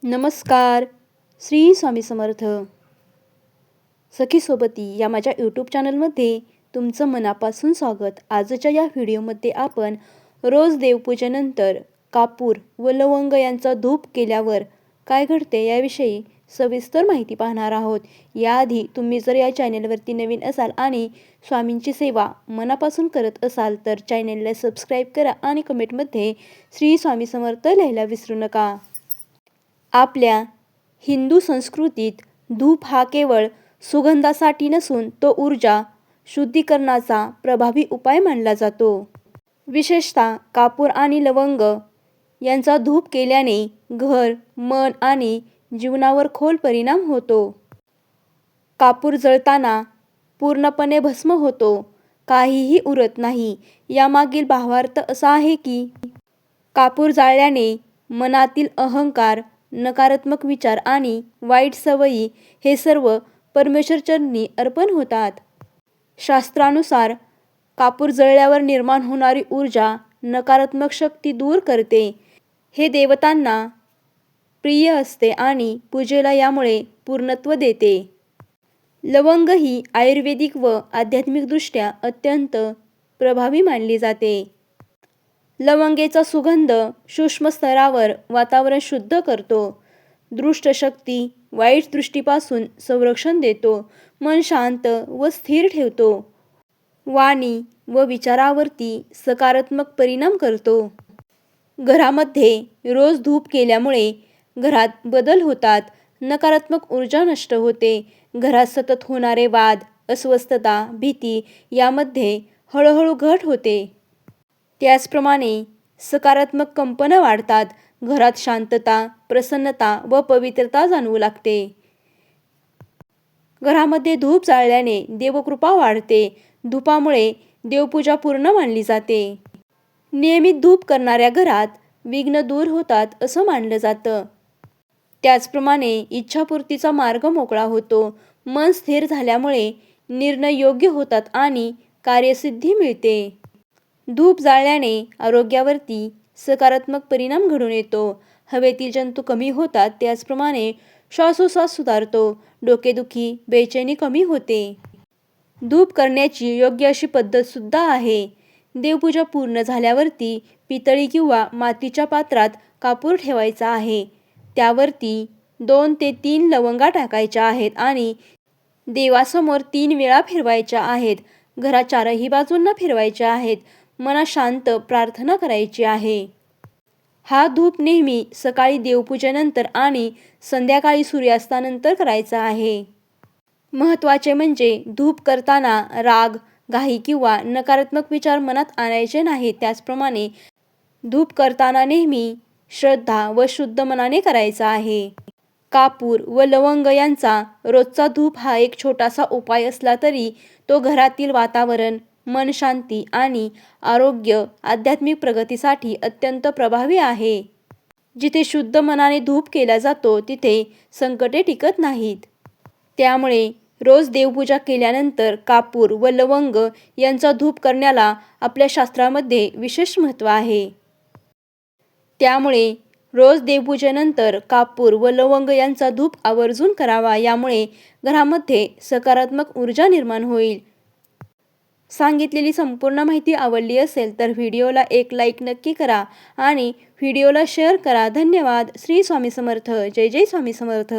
नमस्कार. श्री स्वामी समर्थ. सखी सोबती या माझ्या यूट्यूब चॅनलमध्ये तुमचं मनापासून स्वागत. आजच्या या व्हिडिओमध्ये आपण रोज देवपूजेनंतर कापूर व लवंग यांचा धूप केल्यावर काय घडते याविषयी सविस्तर माहिती पाहणार आहोत. याआधी तुम्ही जर या चॅनलवरती नवीन असाल आणि स्वामींची सेवा मनापासून करत असाल तर चॅनलला सबस्क्राईब करा आणि कमेंटमध्ये श्री स्वामी समर्थ लिहायला विसरू नका. आपल्या हिंदू संस्कृतीत धूप हा केवळ सुगंधासाठी नसून तो ऊर्जा शुद्धीकरणाचा प्रभावी उपाय मानला जातो. विशेषतः कापूर आणि लवंग यांचा धूप केल्याने घर, मन आणि जीवनावर खोल परिणाम होतो. कापूर जळताना पूर्णपणे भस्म होतो, काहीही उरत नाही. यामागील भावार्थ असा आहे की कापूर जाळल्याने मनातील अहंकार, नकारात्मक विचार आणि वाईट सवयी हे सर्व परमेश्वरचरणी अर्पण होतात. शास्त्रानुसार कापूर जळल्यावर निर्माण होणारी ऊर्जा नकारात्मक शक्ती दूर करते. हे देवतांना प्रिय असते आणि पूजेला यामुळे पूर्णत्व देते. लवंग ही आयुर्वेदिक व आध्यात्मिकदृष्ट्या अत्यंत प्रभावी मानली जाते. लवंगेचा सुगंध सूक्ष्म स्तरावर वातावरण शुद्ध करतो, दुष्ट शक्ती, वाईट दृष्टीपासून संरक्षण देतो, मन शांत व स्थिर ठेवतो, वाणी व विचारावरती सकारात्मक परिणाम करतो. घरामध्ये रोज धूप केल्यामुळे घरात बदल होतात, नकारात्मक ऊर्जा नष्ट होते. घरात सतत होणारे वाद, अस्वस्थता, भीती यामध्ये हळूहळू घट होते. त्याचप्रमाणे सकारात्मक कंपनं वाढतात. घरात शांतता, प्रसन्नता व पवित्रता जाणवू लागते. घरामध्ये धूप जाळल्याने देवकृपा वाढते. धूपामुळे देवपूजा पूर्ण मानली जाते. नियमित धूप करणाऱ्या घरात विघ्न दूर होतात असं मानलं जातं. त्याचप्रमाणे इच्छापूर्तीचा मार्ग मोकळा होतो. मन स्थिर झाल्यामुळे निर्णय योग्य होतात आणि कार्यसिद्धी मिळते. धूप जाळल्याने आरोग्यावरती सकारात्मक परिणाम घडून येतो. हवेतील जंतू कमी होतात. त्याचप्रमाणे श्वासोच्छ्वास सुधारतो. डोकेदुखी, बेचैनी कमी होते. धूप करण्याची योग्य अशी पद्धतसुद्धा आहे. देवपूजा पूर्ण झाल्यावरती पितळी किंवा मातीच्या पात्रात कापूर ठेवायचा आहे. त्यावरती 2 ते 3 लवंगा टाकायच्या आहेत आणि देवासमोर 3 वेळा फिरवायच्या आहेत. घरात चारही बाजूंना फिरवायच्या आहेत. मनात शांत प्रार्थना करायची आहे. हा धूप नेहमी सकाळी देवपूजेनंतर आणि संध्याकाळी सूर्यास्तानंतर करायचा आहे. महत्त्वाचे म्हणजे धूप करताना राग, घाई किंवा नकारात्मक विचार मनात आणायचे नाहीत. त्याचप्रमाणे धूप करताना नेहमी श्रद्धा व शुद्ध मनाने करायचा आहे. कापूर व लवंग यांचा रोजचा धूप हा एक छोटासा उपाय असला तरी तो घरातील वातावरण, मन शांती आणि आरोग्य, आध्यात्मिक प्रगतीसाठी अत्यंत प्रभावी आहे. जिथे शुद्ध मनाने धूप केला जातो तिथे संकटे टिकत नाहीत. त्यामुळे रोज देवपूजा केल्यानंतर कापूर व लवंग यांचा धूप करण्याला आपल्या शास्त्रामध्ये विशेष महत्त्व आहे. त्यामुळे रोज देवपूजेनंतर कापूर व लवंग यांचा धूप आवर्जून करावा. यामुळे घरामध्ये सकारात्मक ऊर्जा निर्माण होईल. सांगितलेली संपूर्ण माहिती आवडली असेल तर व्हिडिओला एक लाईक नक्की करा आणि व्हिडिओला शेअर करा. धन्यवाद. श्री स्वामी समर्थ. जय जय स्वामी समर्थ.